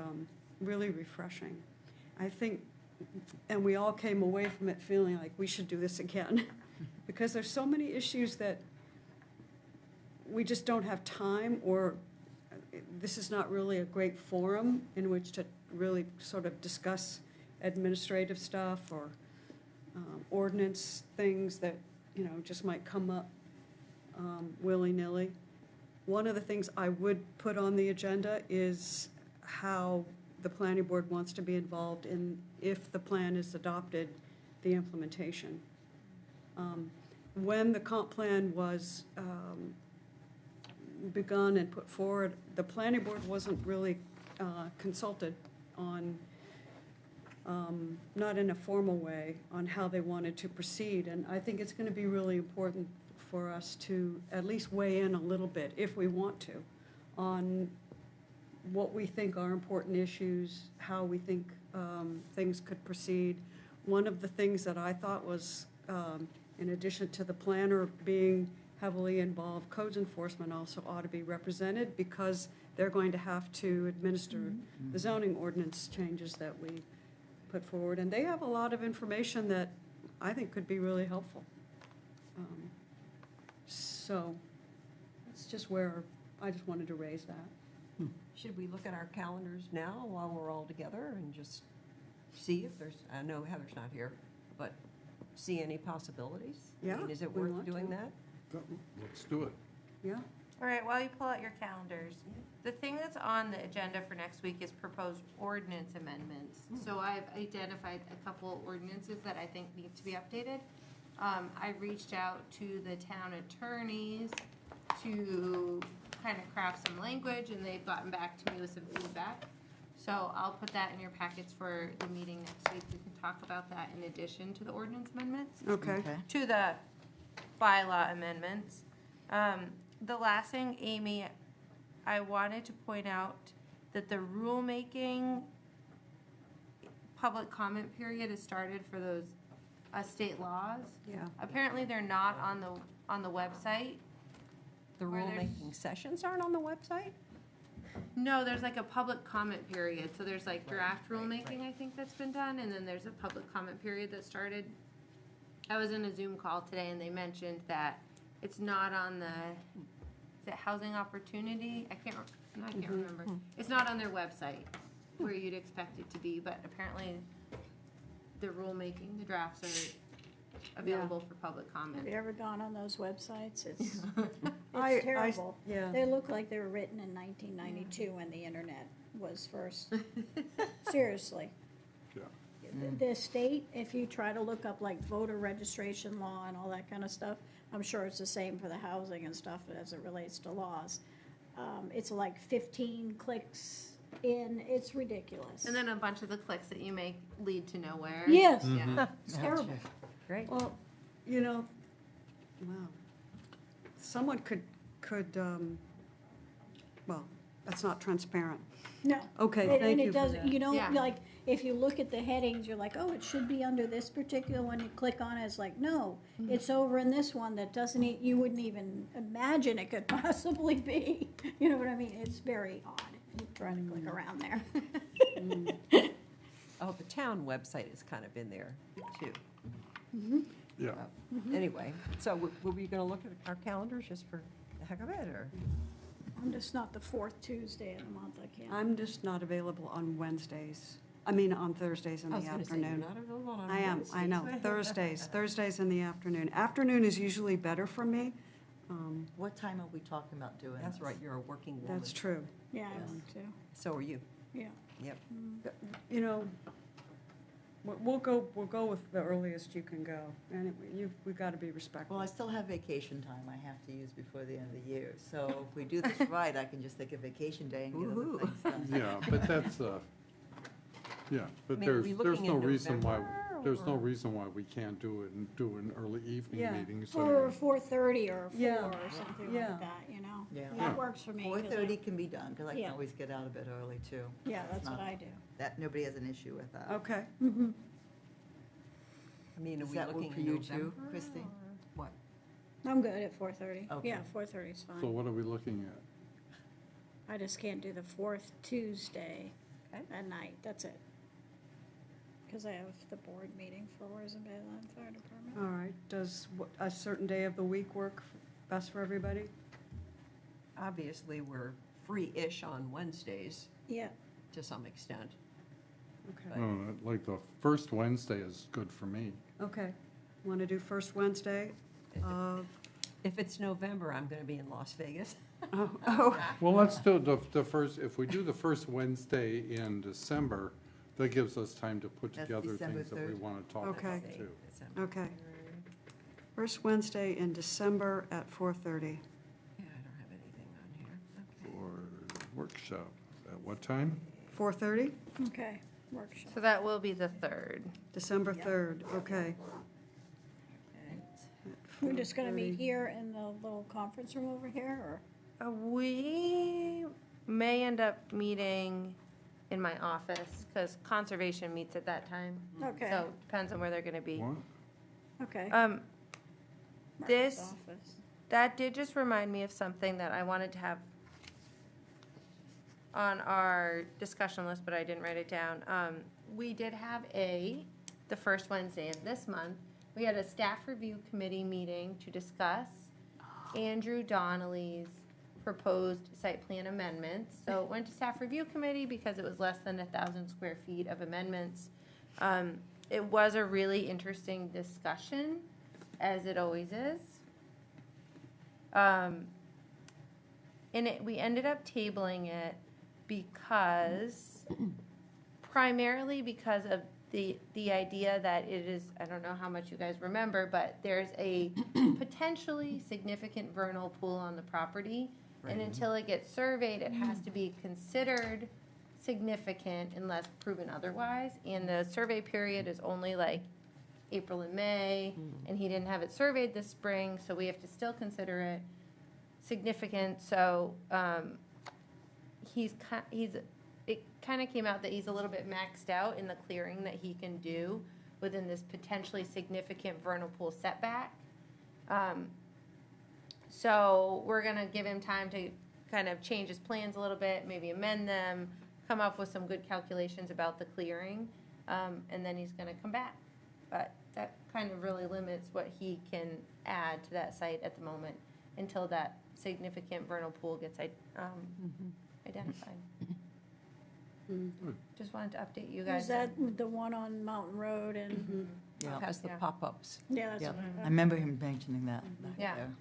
really refreshing. I think, and we all came away from it feeling like we should do this again, because there's so many issues that we just don't have time, or this is not really a great forum in which to really sort of discuss administrative stuff or ordinance things that, just might come up willy-nilly. One of the things I would put on the agenda is how the planning board wants to be involved in, if the plan is adopted, the implementation. When the comp plan was begun and put forward, the planning board wasn't really consulted on, not in a formal way, on how they wanted to proceed. And I think it's going to be really important for us to at least weigh in a little bit, if we want to, on what we think are important issues, how we think things could proceed. One of the things that I thought was, in addition to the planner being heavily involved, codes enforcement also ought to be represented, because they're going to have to administer the zoning ordinance changes that we put forward. And they have a lot of information that I think could be really helpful. So that's just where I just wanted to raise that. Should we look at our calendars now while we're all together and just see if there's, I know Heather's not here, but see any possibilities? Yeah, I mean, is it we worth want doing to. that? Let's do it. Yeah. All right, while you pull out your calendars, the thing that's on the agenda for next week is proposed ordinance amendments. So I've identified a couple ordinances that I think need to be updated. I reached out to the town attorneys to kind of craft some language, and they've gotten back to me with some feedback. So I'll put that in your packets for the meeting next week. We can talk about that in addition to the ordinance amendments, Okay. to the bylaw amendments. The last thing, Amy, I wanted to point out that the rulemaking public comment period has started for those state laws. Yeah. Apparently, they're not on the website. The Where there's- rulemaking sessions aren't on the website? No, there's like a public comment period, so there's like draft rulemaking, I think, that's been done, and then there's a public comment period that started. I was in a Zoom call today, and they mentioned that it's not on the, is it Housing Opportunity? I can't remember. It's not on their website where you'd expect it to be, but apparently the rulemaking, the drafts are available for public comment. Have you ever gone on those websites? It's I- terrible. yeah. They look like they were written in 1992 when the internet was first. Seriously. The state, if you try to look up like voter registration law and all that kind of stuff, I'm sure it's the same for the housing and stuff as it relates to laws. It's like 15 clicks in, it's ridiculous. And then a bunch of the clicks that you make lead to nowhere. Yes, Yeah. it's terrible. Great. Well, you know, wow. Someone could, well, that's not transparent. No. Okay, And thank it you for doesn't, that. you don't, Yeah. like, if you look at the headings, you're like, oh, it should be under this particular one, you click on it, it's like, no, it's over in this one that doesn't, you wouldn't even imagine it could possibly be. You know what I mean? It's very odd if you try to click around there. Oh, the town website is kind of in there, too. Yeah. Anyway, so were we going to look at our calendars just for the heck of it, or? I'm just not the fourth Tuesday of the month, I can't. I'm just not available on Wednesdays. I mean, on Thursdays in I the was gonna say, you're afternoon. not available on I am, I know, Wednesdays. Thursdays in the afternoon. Afternoon is usually better for me. What time are we talking about doing That's this? right, you're a working woman. That's true. Yeah, I Yes. want to, So are you. yeah. Yep. You know, we'll go with the earliest you can go. And we've got to be respectful. Well, I still have vacation time I have to use before the end of the year. So if we do this right, I can just take a vacation day and get other Woo-hoo. things done. Yeah, but that's, yeah, but I mean, are we there's looking no in reason why, there's no or- reason why we can't do it and do an early evening Yeah. meeting. Or So 4:30 or 4 Yeah. or something Yeah. like that, you know? Yeah. That works for me. 'cause I- 4:30 can be done, because I can Yeah. always get out a bit early, too. Yeah, that's what not- I do. That, nobody has an issue with that. Okay. I mean, are Does we that work looking for in you November? too, Christie? or What? I'm good at 4:30. Okay. Yeah, 4:30 is so fine. what are we looking at? I just can't do the fourth Tuesday Okay. at night, that's it. Because I have the board meeting for Warren Bayland Fire Department. All right. Does a certain day of the week work best for everybody? Obviously, we're free-ish on Wednesdays Yeah, to some extent. Okay. Like the first Wednesday is good for me. Okay. Want to do first Wednesday? If it's November, I'm going to be in Las Vegas. Well, let's do the first, if we do the first Wednesday in December, that gives us time to put That's together December things that we 3rd. want to talk Okay. about too. December. Okay. First Wednesday in December at 4:30. Yeah, I don't have anything on here. Okay. Or workshop, at what time? 4:30? okay, workshop. So that will be the 3rd. December 3rd, okay. We're just gonna meet 4:30. here in the little conference room over here, or? We may end up meeting in my office, because conservation meets at that time. Okay, So depends on where they're gonna be. What? okay. Um, Mark's this- office. That did just remind me of something that I wanted to have on our discussion list, but I didn't write it down. We did have the first Wednesday of this month, we had a staff review committee meeting to discuss Andrew Donnelly's proposed site plan amendments. So it went to staff review committee because it was less than 1,000 square feet of amendments. It was a really interesting discussion, as it always is. And we ended up tabling it because, primarily because of the idea that it is, I don't know how much you guys remember, but there's a potentially significant vernal pool on the property. And until it gets surveyed, it has to be considered significant unless proven otherwise. And the survey period is only like April and May, and he didn't have it surveyed this spring, so we have to still consider it significant. So it kind of came out that he's a little bit maxed out in the clearing that he can do within this potentially significant vernal pool setback. So we're going to give him time to kind of change his plans a little bit, maybe amend them, come up with some good calculations about the clearing, and then he's going to come back. But that kind of really limits what he can add to that site at the moment until that significant vernal pool gets identified. Just wanted to update you guys. Is that the one on Mountain Road and, Yeah. Has the Yeah. pop-ups. yeah, that's Yeah, what I remember him mentioning that back Yeah. there.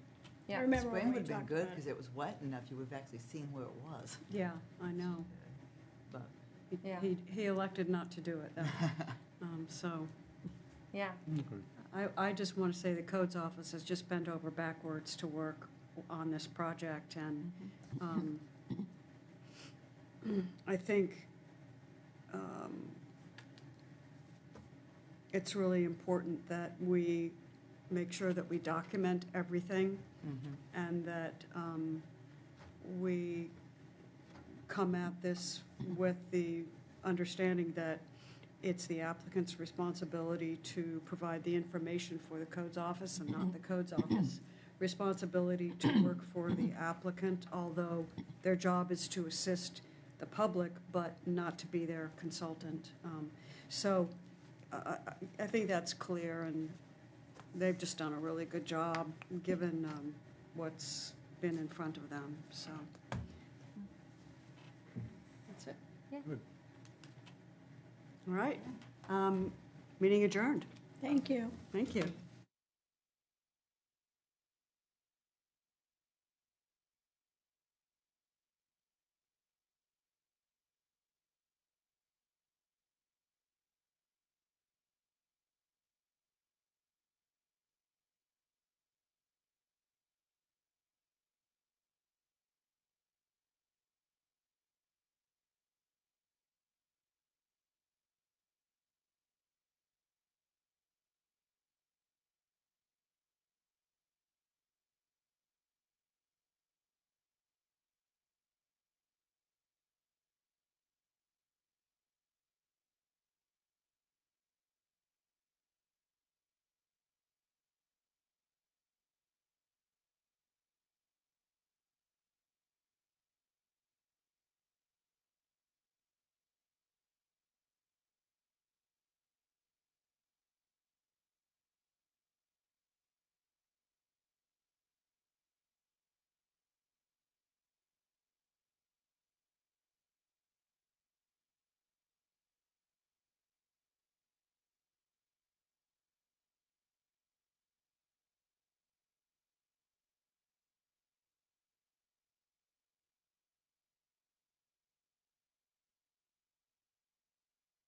Yeah. I remember when Spring we would have been talked good about because it was wet enough, you would have actually seen where it was. Yeah, I know. But Yeah. He elected not to do it, though. So Yeah. I just want to say the codes office has just bent over backwards to work on this project, and I think it's really important that we make sure that we document everything and that we come at this with the understanding that it's the applicant's responsibility to provide the information for the codes office and not the codes office responsibility to work for the applicant, although their job is to assist the public, but not to be their consultant. So I think that's clear, and they've just done a really good job, given what's been in front of them, so. That's it. Yeah. Good. All right. Meeting adjourned. Thank you. Thank you.